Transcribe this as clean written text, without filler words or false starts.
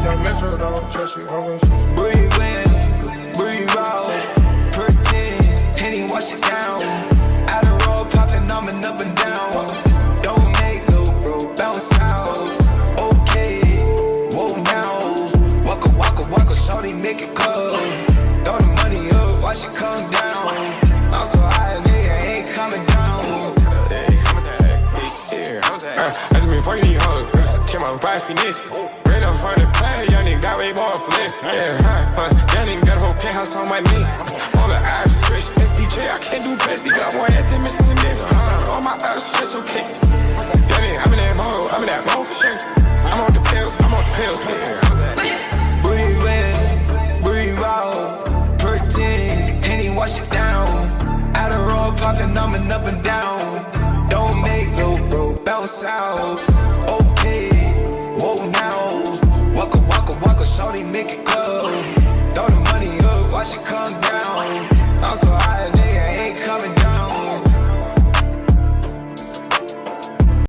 young metro, don't trust you, I'm breathe in, breathe out, pretend, Henny wash it down. Out of road popping, I'm up and down. Don't make no bro, bounce out. Okay, whoa now. Waka, shorty, make it cold. Throw the money up, watch it come down. I'm so high, nigga, ain't coming down. I just been fucking these hoes, came out by finesse. Ran up from the play, young nigga got way more finesse. Young nigga got a whole penthouse on my knee. On the Irish stretch, SDJ, I can't do fast. He got more ass than missing in this. On my Irish stretch, okay. Young nigga, I'm in that mode for sure. I'm on the pills, Breathe in, breathe out, pretend, Henny wash it down. Out of road popping, I'm up and down. Don't make no bro, bounce out. Okay, whoa now. Waka, shorty, make it cold.